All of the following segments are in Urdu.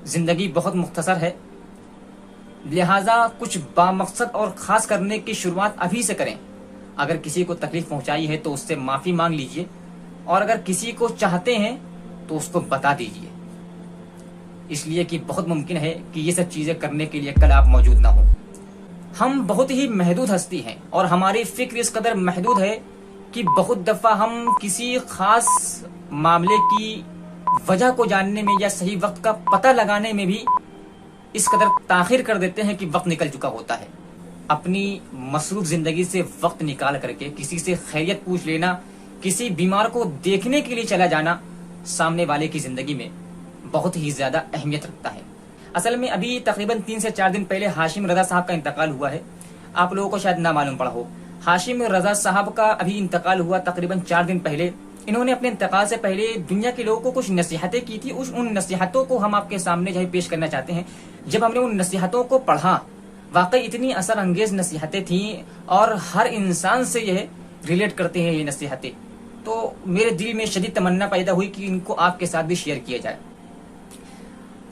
زندگی بہت مختصر ہے، لہٰذا کچھ بامقصد اور خاص کرنے کی شروعات ابھی سے کریں۔ اگر کسی کو تکلیف پہنچائی ہے تو اس سے معافی مانگ لیجئے، اور اگر کسی کو چاہتے ہیں تو اس کو بتا دیجئے، اس لیے کہ بہت ممکن ہے کہ یہ سب چیزیں کرنے کے لیے کل آپ موجود نہ ہوں۔ ہم بہت ہی محدود ہستی ہیں اور ہماری فکر اس قدر محدود ہے کہ بہت دفعہ ہم کسی خاص معاملے کی وجہ کو جاننے میں یا صحیح وقت کا پتہ لگانے میں بھی اس قدر تاخیر کر دیتے ہیں کہ وقت نکل چکا ہوتا ہے۔ اپنی مصروف زندگی سے وقت نکال کر کے کسی سے خیریت پوچھ لینا، کسی بیمار کو دیکھنے کے لیے چلا جانا سامنے والے کی زندگی میں بہت ہی زیادہ اہمیت رکھتا ہے۔ اصل میں ابھی تقریباً 3 سے 4 دن پہلے ہاشم رضا صاحب کا انتقال ہوا ہے۔ آپ لوگوں کو شاید نہ معلوم پڑا ہو، ہاشم رضا صاحب کا ابھی انتقال ہوا تقریباً 4 دن پہلے۔ انہوں نے اپنے انتقال سے پہلے دنیا کے لوگوں کو کچھ نصیحتیں کی تھی، ان نصیحتوں کو ہم آپ کے سامنے جو ہے پیش کرنا چاہتے ہیں۔ جب ہم نے ان نصیحتوں کو پڑھا، واقعی اتنی اثر انگیز نصیحتیں تھیں اور ہر انسان سے یہ ریلیٹ کرتے ہیں یہ نصیحتیں، تو میرے دل میں شدید تمنا پیدا ہوئی کہ ان کو آپ کے ساتھ بھی شیئر کیا جائے۔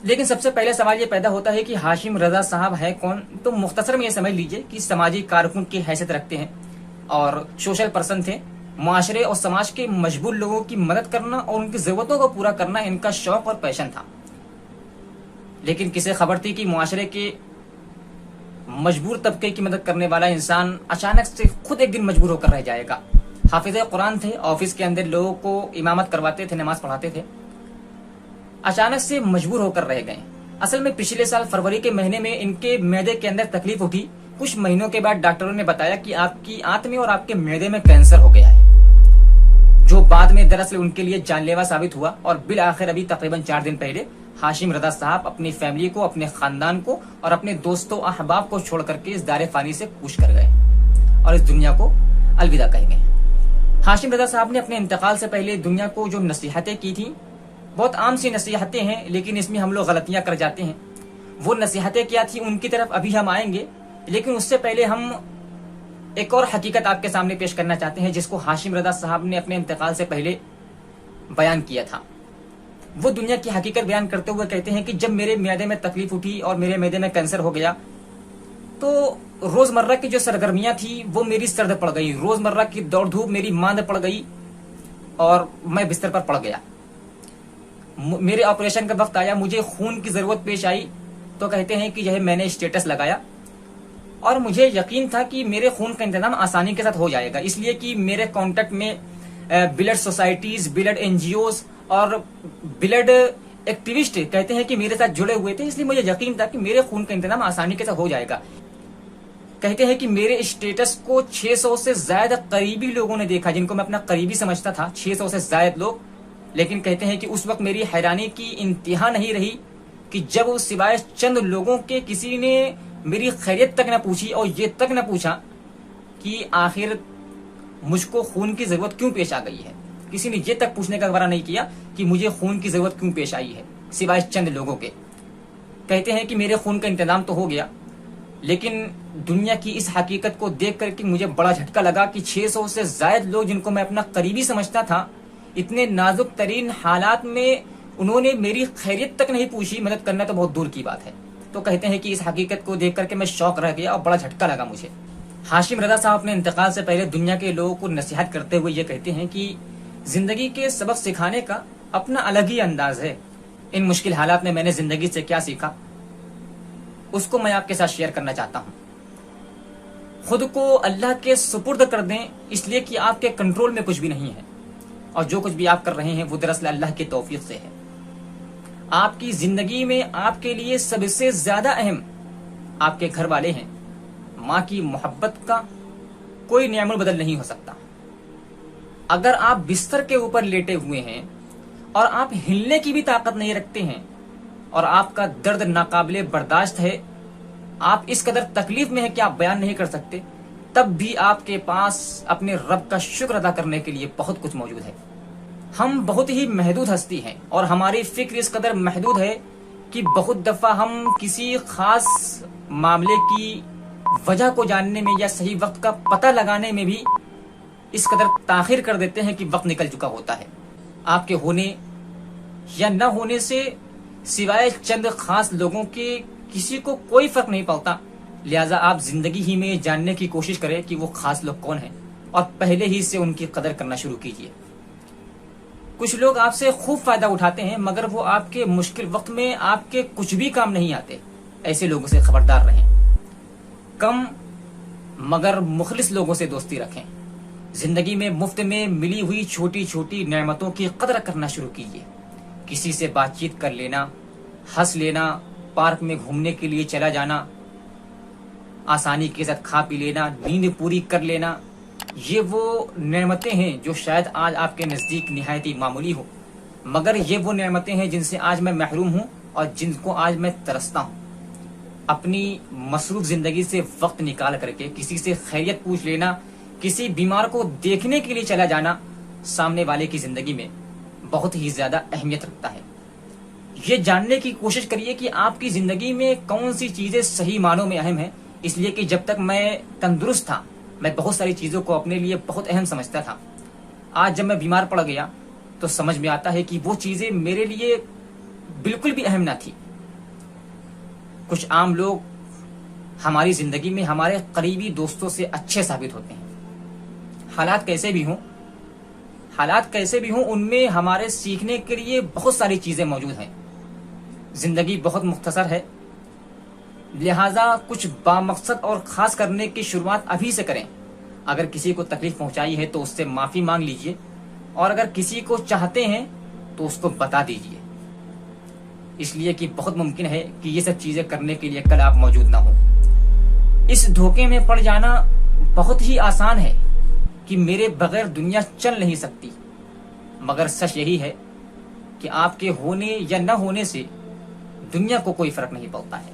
لیکن سب سے پہلے سوال یہ پیدا ہوتا ہے کہ ہاشم رضا صاحب ہے کون؟ تو مختصر میں یہ سمجھ لیجئے کہ سماجی کارکن کی حیثیت رکھتے ہیں اور سوشل پرسن تھے۔ معاشرے اور سماج کے مجبور لوگوں کی مدد کرنا اور ان کی ضرورتوں کو پورا کرنا ان کا شوق اور پیشن تھا۔ لیکن کسے خبر تھی کہ معاشرے کے مجبور طبقے کی مدد کرنے والا انسان اچانک سے خود ایک دن مجبور ہو کر رہ جائے گا۔ حافظ قرآن تھے، آفس کے اندر لوگوں کو امامت کرواتے تھے، نماز پڑھاتے تھے، اچانک سے مجبور ہو کر رہ گئے۔ اصل میں پچھلے سال فروری کے مہینے میں ان کے معدے کے اندر تکلیف اٹھی۔ کچھ مہینوں کے بعد ڈاکٹروں نے بتایا کہ آپ کی آنت میں اور آپ کے معدے میں کینسر ہو گیا ہے، جو بعد میں دراصل ان کے لیے جان لیوا ثابت ہوا۔ اور بالآخر ابھی تقریباً 4 دن پہلے ہاشم رضا صاحب اپنی فیملی کو، اپنے خاندان کو اور اپنے دوستوں احباب کو چھوڑ کر کے اس دار فانی سے کوچ کر گئے اور اس دنیا کو الوداع کہہ گئے۔ ہاشم رضا صاحب نے اپنے انتقال سے پہلے دنیا کو جو نصیحتیں کی تھیں، بہت عام سی نصیحتیں ہیں، لیکن اس میں ہم لوگ غلطیاں کر جاتے ہیں۔ وہ نصیحتیں کیا تھیں ان کی طرف ابھی ہم آئیں گے، لیکن اس سے پہلے ہم ایک اور حقیقت آپ کے سامنے پیش کرنا چاہتے ہیں جس کو ہاشم رضا صاحب نے اپنے انتقال سے پہلے بیان کیا تھا۔ وہ دنیا کی حقیقت بیان کرتے ہوئے کہتے ہیں کہ جب میرے معدے میں تکلیف اٹھی اور میرے معدے میں کینسر ہو گیا تو روزمرہ کی جو سرگرمیاں تھیں وہ میری سرد پڑ گئی، روزمرہ کی دوڑ دھوپ میری ماند پڑ گئی اور میں بستر پر پڑ گیا۔ میرے آپریشن کا وقت آیا، مجھے خون کی ضرورت پیش آئی، تو کہتے ہیں کہ میں نے اسٹیٹس لگایا اور مجھے یقین تھا کہ میرے خون کا انتظام آسانی کے ساتھ ہو جائے گا، اس لیے کہ میرے کانٹیکٹ میں بلڈ سوسائٹیز، بلڈ NGOs اور بلڈ ایکٹیوسٹ کہتے ہیں کہ میرے ساتھ جڑے ہوئے تھے، اس لیے مجھے یقین تھا کہ میرے خون کا انتظام آسانی کے ساتھ ہو جائے گا۔ کہتے ہیں کہ میرے اسٹیٹس کو 600 سے زائد قریبی لوگوں نے دیکھا، جن کو میں اپنا قریبی سمجھتا تھا، 600 سے زائد لوگ۔ لیکن کہتے ہیں کہ اس وقت میری حیرانی کی انتہا نہیں رہی کہ جب سوائے چند لوگوں کے کسی نے میری خیریت تک نہ پوچھی اور یہ تک نہ پوچھا کہ آخر مجھ کو خون کی ضرورت کیوں پیش آ گئی ہے۔ کسی نے یہ تک پوچھنے کا گوارا نہیں کیا کہ مجھے خون کی ضرورت کیوں پیش آئی ہے سوائے چند لوگوں کے۔ کہتے ہیں کہ میرے خون کا انتظام تو ہو گیا، لیکن دنیا کی اس حقیقت کو دیکھ کر کے مجھے بڑا جھٹکا لگا کہ 600 سے زائد لوگ جن کو میں اپنا قریبی سمجھتا تھا، اتنے نازک ترین حالات میں انہوں نے میری خیریت تک نہیں پوچھی، مدد کرنا تو بہت دور کی بات ہے۔ تو کہتے ہیں کہ اس حقیقت کو دیکھ کر کے میں شوق رہ گیا اور بڑا جھٹکا لگا مجھے۔ ہاشم رضا صاحب اپنے انتقال سے پہلے دنیا کے لوگوں کو نصیحت کرتے ہوئے یہ کہتے ہیں کہ زندگی کے سبق سکھانے کا اپنا الگ ہی انداز ہے۔ ان مشکل حالات میں نے زندگی سے کیا سیکھا اس کو میں آپ کے ساتھ شیئر کرنا چاہتا ہوں۔ خود کو اللہ کے سپرد کر دیں، اس لیے کہ آپ کے کنٹرول میں کچھ بھی نہیں ہے، اور جو کچھ بھی آپ کر رہے ہیں وہ دراصل اللہ کی توفیق سے ہے۔ آپ کی زندگی میں آپ کے لیے سب سے زیادہ اہم آپ کے گھر والے ہیں۔ ماں کی محبت کا کوئی نعم البدل نہیں ہو سکتا۔ اگر آپ بستر کے اوپر لیٹے ہوئے ہیں اور آپ ہلنے کی بھی طاقت نہیں رکھتے ہیں اور آپ کا درد ناقابل برداشت ہے، آپ اس قدر تکلیف میں ہے کہ آپ بیان نہیں کر سکتے، تب بھی آپ کے پاس اپنے رب کا شکر ادا کرنے کے لیے بہت کچھ موجود ہے۔ ہم بہت ہی محدود ہستی ہیں اور ہماری فکر اس قدر محدود ہے کہ بہت دفعہ ہم کسی خاص معاملے کی وجہ کو جاننے میں یا صحیح وقت کا پتہ لگانے میں بھی اس قدر تاخیر کر دیتے ہیں کہ وقت نکل چکا ہوتا ہے۔ آپ کے ہونے یا نہ ہونے سے سوائے چند خاص لوگوں کے کسی کو کوئی فرق نہیں پڑتا، لہٰذا آپ زندگی ہی میں جاننے کی کوشش کریں کہ وہ خاص لوگ کون ہیں اور پہلے ہی سے ان کی قدر کرنا شروع کیجیے۔ کچھ لوگ آپ سے خوب فائدہ اٹھاتے ہیں مگر وہ آپ کے مشکل وقت میں آپ کے کچھ بھی کام نہیں آتے، ایسے لوگوں سے خبردار رہیں۔ کم مگر مخلص لوگوں سے دوستی رکھیں۔ زندگی میں مفت میں ملی ہوئی چھوٹی چھوٹی نعمتوں کی قدر کرنا شروع کیجیے۔ کسی سے بات چیت کر لینا، ہنس لینا، پارک میں گھومنے کے لیے چلا جانا، آسانی کے ساتھ کھا پی لینا، نیند پوری کر لینا، یہ وہ نعمتیں ہیں جو شاید آج آپ کے نزدیک نہایت ہی معمولی ہو، مگر یہ وہ نعمتیں ہیں جن سے آج میں محروم ہوں اور جن کو آج میں ترستا ہوں۔ اپنی مصروف زندگی سے وقت نکال کر کے کسی سے خیریت پوچھ لینا، کسی بیمار کو دیکھنے کے لیے چلا جانا سامنے والے کی زندگی میں بہت ہی زیادہ اہمیت رکھتا ہے۔ یہ جاننے کی کوشش کریے کہ آپ کی زندگی میں کون سی چیزیں صحیح معنوں میں اہم ہیں، اس لیے کہ جب تک میں تندرست تھا میں بہت ساری چیزوں کو اپنے لیے بہت اہم سمجھتا تھا۔ آج جب میں بیمار پڑ گیا تو سمجھ میں آتا ہے کہ وہ چیزیں میرے لیے بالکل بھی اہم نہ تھی۔ کچھ عام لوگ ہماری زندگی میں ہمارے قریبی دوستوں سے اچھے ثابت ہوتے ہیں۔ حالات کیسے بھی ہوں ان میں ہمارے سیکھنے کے لیے بہت ساری چیزیں موجود ہیں۔ زندگی بہت مختصر ہے، لہٰذا کچھ بامقصد اور خاص کرنے کی شروعات ابھی سے کریں۔ اگر کسی کو تکلیف پہنچائی ہے تو اس سے معافی مانگ لیجئے، اور اگر کسی کو چاہتے ہیں تو اس کو بتا دیجئے، اس لیے کہ بہت ممکن ہے کہ یہ سب چیزیں کرنے کے لیے کل آپ موجود نہ ہوں۔ اس دھوکے میں پڑ جانا بہت ہی آسان ہے کہ میرے بغیر دنیا چل نہیں سکتی، مگر سچ یہی ہے کہ آپ کے ہونے یا نہ ہونے سے دنیا کو کوئی فرق نہیں پڑتا ہے۔